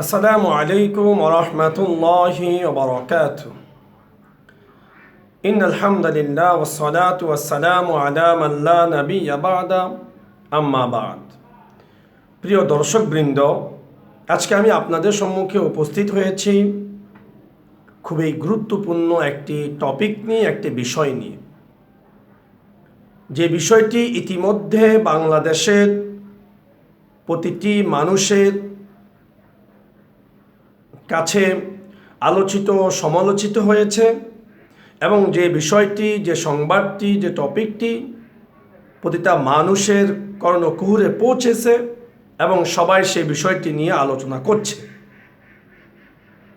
আসসালামু আলাইকুম ওয়া রাহমাতুল্লাহি ওয়া বারাকাতুহু। ইন্নাল হামদুলিল্লাহ ওয়াস সালাতু ওয়াস সালামু আলা মান লা নাবিয়্যা বা'দা, আম্মা বা'দ। প্রিয় দর্শকবৃন্দ, আজকে আমি আপনাদের সম্মুখে উপস্থিত হয়েছি খুবই গুরুত্বপূর্ণ একটি টপিক নিয়ে, একটি বিষয় নিয়ে। যে বিষয়টি ইতিমধ্যে বাংলাদেশের প্রতিটি মানুষের কাছে আলোচিত সমালোচিত হয়েছে, এবং যে বিষয়টি, যে সংবাদটি, যে টপিকটি প্রতিটা মানুষের কর্ণকুহরে পৌঁছেছে এবং সবাই সেই বিষয়টি নিয়ে আলোচনা করছে।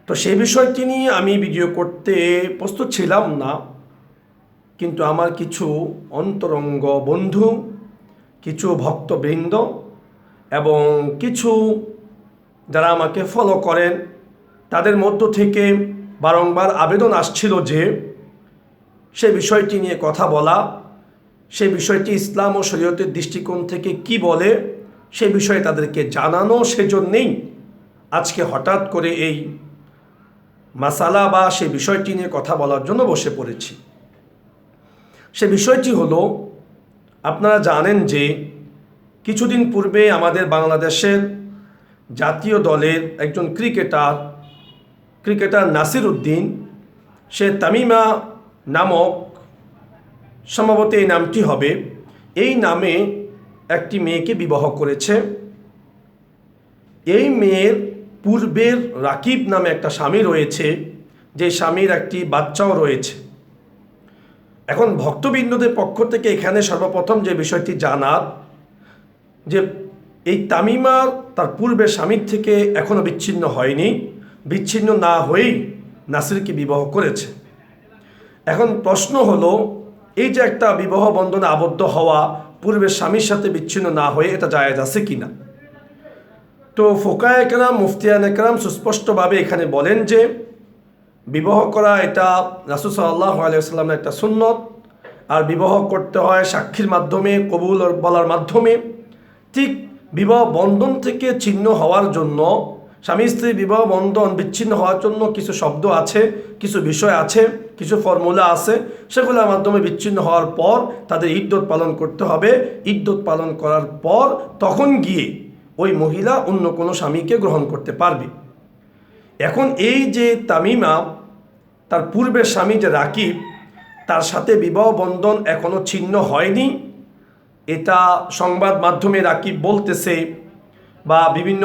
তো সেই বিষয়টি নিয়ে আমি ভিডিও করতে প্রস্তুত ছিলাম না, কিন্তু আমার কিছু অন্তরঙ্গ বন্ধু, কিছু ভক্তবৃন্দ এবং কিছু যারা আমাকে ফলো করেন, তাদের মধ্য থেকে বারংবার আবেদন আসছিল যে সেই বিষয়টি নিয়ে কথা বলা, সেই বিষয়টি ইসলাম ও শরীয়তের দৃষ্টিকোণ থেকে কি বলে সেই বিষয়ে তাদেরকে জানানো। সেজন্যেই আজকে হঠাৎ করে এই মাসালা বা সেই বিষয়টি নিয়ে কথা বলার জন্য বসে পড়েছি। সে বিষয়টি হলো, আপনারা জানেন যে কিছুদিন পূর্বে আমাদের বাংলাদেশের জাতীয় দলের একজন ক্রিকেটার নাসির উদ্দিন, সে তামিমা নামক, সম্ভবত এই নামটি হবে, এই নামে একটি মেয়েকে বিবাহ করেছে। এই মেয়ের পূর্বের রাকিব নামে একটা স্বামী রয়েছে, যে স্বামীর একটি বাচ্চাও রয়েছে। এখন ভক্তবৃন্দদের পক্ষ থেকে এখানে সর্বপ্রথম যে বিষয়টি জানার, যে এই তামিমা তার পূর্বের স্বামীর থেকে এখনও বিচ্ছিন্ন হয়নি, বিচ্ছিন্ন না হয়েই নাসিরকে বিবাহ করেছে। এখন প্রশ্ন হলো, এই যে একটা বিবাহ বন্ধনে আবদ্ধ হওয়া পূর্বের স্বামীর সাথে বিচ্ছিন্ন না হয়ে, এটা জায়েজ আছে কিনা? তো ফোকায়ে কেরাম, মুফতিয়ানে কেরাম সুস্পষ্টভাবে এখানে বলেন যে বিবাহ করা এটা রাসূল সাল্লাল্লাহু আলাইহি ওয়াসাল্লামের একটা সুন্নত, আর বিবাহ করতে হয় সাক্ষীর মাধ্যমে, কবুল বলার মাধ্যমে। ঠিক বিবাহ বন্ধন থেকে ছিন্ন হওয়ার জন্য, স্বামী স্ত্রী বিবাহ বন্ধন বিচ্ছিন্ন হওয়ার জন্য কিছু শব্দ আছে, কিছু বিষয় আছে, কিছু ফর্মুলা আছে, সেগুলোর মাধ্যমে বিচ্ছিন্ন হওয়ার পর তাদের ইদ্যত পালন করতে হবে। ইদ্যত পালন করার পর তখন গিয়ে ওই মহিলা অন্য কোনো স্বামীকে গ্রহণ করতে পারবে। এখন এই যে তামিমা, তার পূর্বের স্বামী যে রাকিব, তার সাথে বিবাহ বন্ধন এখনও ছিন্ন হয়নি, এটা সংবাদ মাধ্যমে রাকিব বলতেছে, বা বিভিন্ন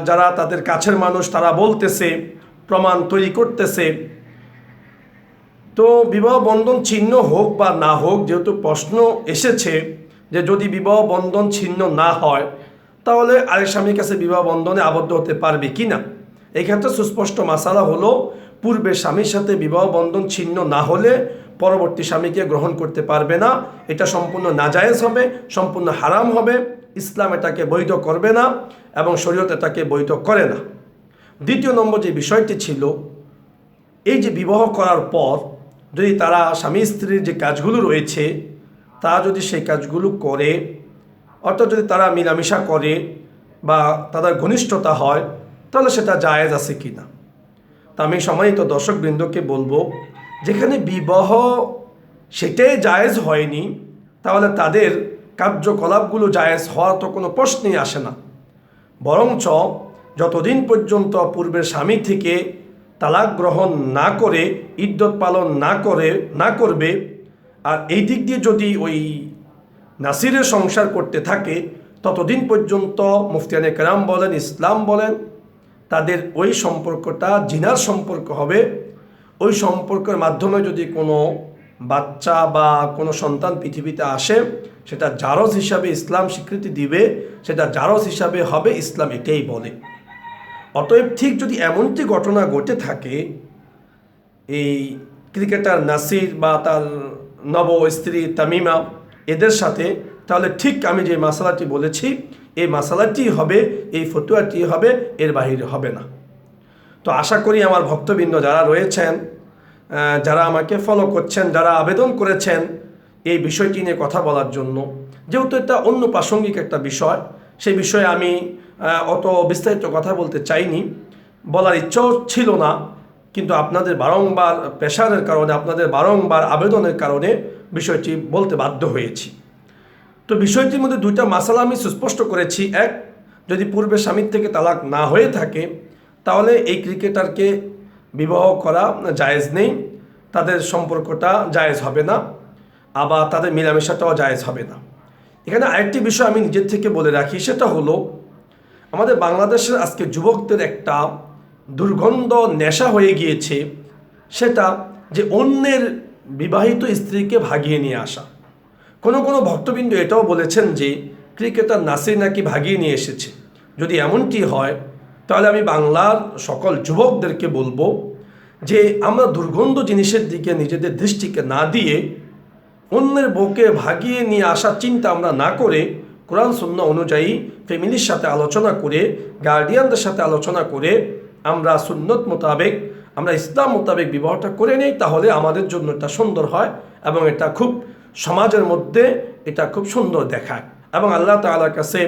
যারা তাদের কাছের মানুষ তারা বলতেছে, প্রমাণ তৈরি করতেছে। তো বিবাহ বন্ধন ছিন্ন হোক বা না হোক, যেহেতু প্রশ্ন এসেছে যে যদি বিবাহ বন্ধন ছিন্ন না হয় তাহলে আরেক স্বামীর কাছে বিবাহ বন্ধনে আবদ্ধ হতে পারবে কি না। এক্ষেত্রে সুস্পষ্ট মাসালা হলো, পূর্বের স্বামীর সাথে বিবাহ বন্ধন ছিন্ন না হলে পরবর্তী স্বামীকে গ্রহণ করতে পারবে না। এটা সম্পূর্ণ নাজায়েজ হবে, সম্পূর্ণ হারাম হবে। ইসলাম এটাকে বৈধ করবে না এবং শরীয়ত এটাকে বৈধ করে না। দ্বিতীয় নম্বর যে বিষয়টি ছিল, এই যে বিবাহ করার পর যদি তারা স্বামী স্ত্রীর যে কাজগুলো রয়েছে তারা যদি সেই কাজগুলো করে, অর্থাৎ যদি তারা মিলামিশা করে বা তাদের ঘনিষ্ঠতা হয়, তাহলে সেটা জায়েজ আছে কি না। তা আমি সম্মানিত দর্শকবৃন্দকে বলবো, যেখানে বিবাহ সেটাই জায়েজ হয়নি, তাহলে তাদের কার্যকলাপগুলো জায়েজ হওয়ার তো কোনো প্রশ্নই আসে না। বরঞ্চ যতদিন পর্যন্ত পূর্বের স্বামী থেকে তালাক গ্রহণ না করে, ইদ্যত পালন না করবে, আর এই দিক দিয়ে যদি ওই নাসিরের সংসার করতে থাকে, ততদিন পর্যন্ত মুফতিয়ানে কেরাম বলেন, ইসলাম বলেন, তাদের ওই সম্পর্কটা জিনার সম্পর্ক হবে। ওই সম্পর্কের মাধ্যমে যদি কোনো বাচ্চা বা কোনো সন্তান পৃথিবীতে আসে, সেটা জারজ হিসাবে ইসলাম স্বীকৃতি দিবে, সেটা জারজ হিসাবে হবে, ইসলাম এটাই বলে। অতএব ঠিক যদি এমনটি ঘটনা ঘটে থাকে এই ক্রিকেটার নাসির বা তার নব স্ত্রী তামিমা এদের সাথে, তাহলে ঠিক আমি যে মাসালাটি বলেছি এই মাসালাটি হবে, এই ফতুয়াটি হবে, এর বাহিরে হবে না। তো আশা করি আমার ভক্তবৃন্দ যারা রয়েছেন, যারা আমাকে ফলো করছেন, যারা আবেদন করেছেন এই বিষয়টি নিয়ে কথা বলার জন্য, যেহেতু এটা অন্য প্রাসঙ্গিক একটা বিষয়, সেই বিষয়ে আমি অত বিস্তারিত কথা বলতে চাইনি, বলার ইচ্ছাও ছিল না, কিন্তু আপনাদের বারংবার প্রেশারের কারণে, আপনাদের বারংবার আবেদনের কারণে বিষয়টি বলতে বাধ্য হয়েছি। তো বিষয়টির মধ্যে দুইটা মাসালা আমি সুস্পষ্ট করেছি। এক, যদি পূর্বে স্বামীর থেকে তালাক না হয়ে থাকে তাহলে এই ক্রিকেটারকে বিবাহ করা জায়েজ নেই, তাদের সম্পর্কটা জায়েজ হবে না, আবার তাদের মেলামেশাটাও জায়েজ হবে না। এখানে আরেকটি বিষয় আমি নিজের থেকে বলে রাখি, সেটা হলো আমাদের বাংলাদেশের আজকে যুবকদের একটা দুর্গন্ধ নেশা হয়ে গিয়েছে, সেটা যে অন্যের বিবাহিত স্ত্রীকে ভাগিয়ে নিয়ে আসা। কোনো কোনো ভক্তবৃন্দ এটাও বলেছেন যে ক্রিকেটার নাসির নাকি ভাগিয়ে নিয়ে এসেছে। যদি এমনটি হয় তাহলে আমি বাংলার সকল যুবকদেরকে বলবো যে আমরা দুর্গন্ধ জিনিসের দিকে নিজেদের দৃষ্টিকে না দিয়ে অন্যের বউকে ভাগিয়ে নিয়ে আসার চিন্তা আমরা না করে কোরআন সুন্নাহ অনুযায়ী ফ্যামিলির সাথে আলোচনা করে, গার্ডিয়ানদের সাথে আলোচনা করে আমরা সুন্নত মোতাবেক, আমরা ইসলাম মোতাবেক বিবাহটা করে নেই, তাহলে আমাদের জন্য এটা সুন্দর হয় এবং এটা খুব সমাজের মধ্যে এটা খুব সুন্দর দেখায় এবং আল্লাহ তাআলার কাছে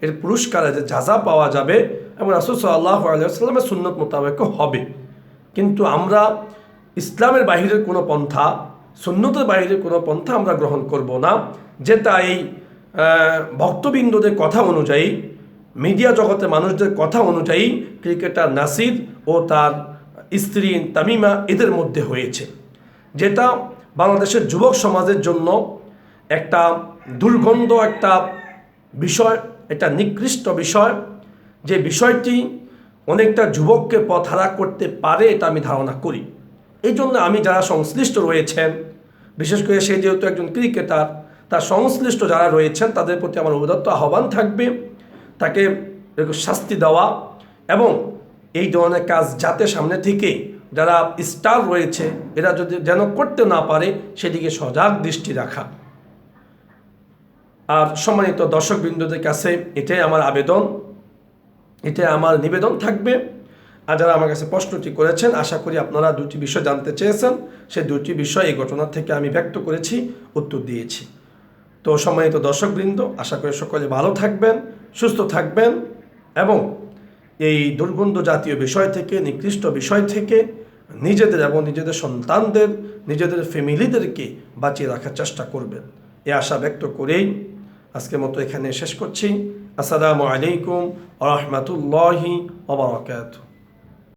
এর পুরস্কারে যে যাজা পাওয়া যাবে এবং রাসূল সাল্লাল্লাহু আলাইহি ওয়াসাল্লামের সুন্নত মোতাবেকও হবে। কিন্তু আমরা ইসলামের বাহিরের কোনো পন্থা, সুন্নতের বাইরে কোনো পন্থা আমরা গ্রহণ করব না, যেটা এই ভক্তবৃন্দদের কথা অনুযায়ী, মিডিয়া জগতের মানুষদের কথা অনুযায়ী ক্রিকেটার নাসির ও তার স্ত্রী তামিমা এদের মধ্যে হয়েছে, যেটা বাংলাদেশের যুবক সমাজের জন্য একটা দুর্গন্ধ একটা বিষয়, একটা নিকৃষ্ট বিষয়, যে বিষয়টি অনেকটা যুবককে পথহারা করতে পারে এটা আমি ধারণা করি। এই জন্য আমি যারা সংশ্লিষ্ট রয়েছেন, বিশেষ করে সে যেহেতু একজন ক্রিকেটার, তার সংশ্লিষ্ট যারা রয়েছেন তাদের প্রতি আমার উদাত্ত আহ্বান থাকবে তাকে শাস্তি দেওয়া এবং এই ধরনের কাজ যাতে সামনে থেকে যারা স্টার রয়েছে এরা যদি যেন করতে না পারে সেদিকে সজাগ দৃষ্টি রাখা। আর সম্মানিত দর্শকবৃন্দদের কাছে এটাই আমার আবেদন, এটাই আমার নিবেদন থাকবে। আর যারা আমার কাছে প্রশ্নটি করেছেন, আশা করি আপনারা দুটি বিষয় জানতে চেয়েছেন, সেই দুটি বিষয় এই ঘটনা থেকে আমি ব্যক্ত করেছি, উত্তর দিয়েছি। তো সম্মানিত দর্শকবৃন্দ, আশা করি সকলে ভালো থাকবেন, সুস্থ থাকবেন এবং এই দুর্গন্ধ জাতীয় বিষয় থেকে, নিকৃষ্ট বিষয় থেকে নিজেদের এবং নিজেদের সন্তানদের, নিজেদের ফ্যামিলিদেরকে বাঁচিয়ে রাখার চেষ্টা করবেন, এ আশা ব্যক্ত করেই আজকের মতো এখানে শেষ করছি। আসসালামু আলাইকুম ওয়া রাহমাতুল্লাহি ওয়া বারাকাতুহু।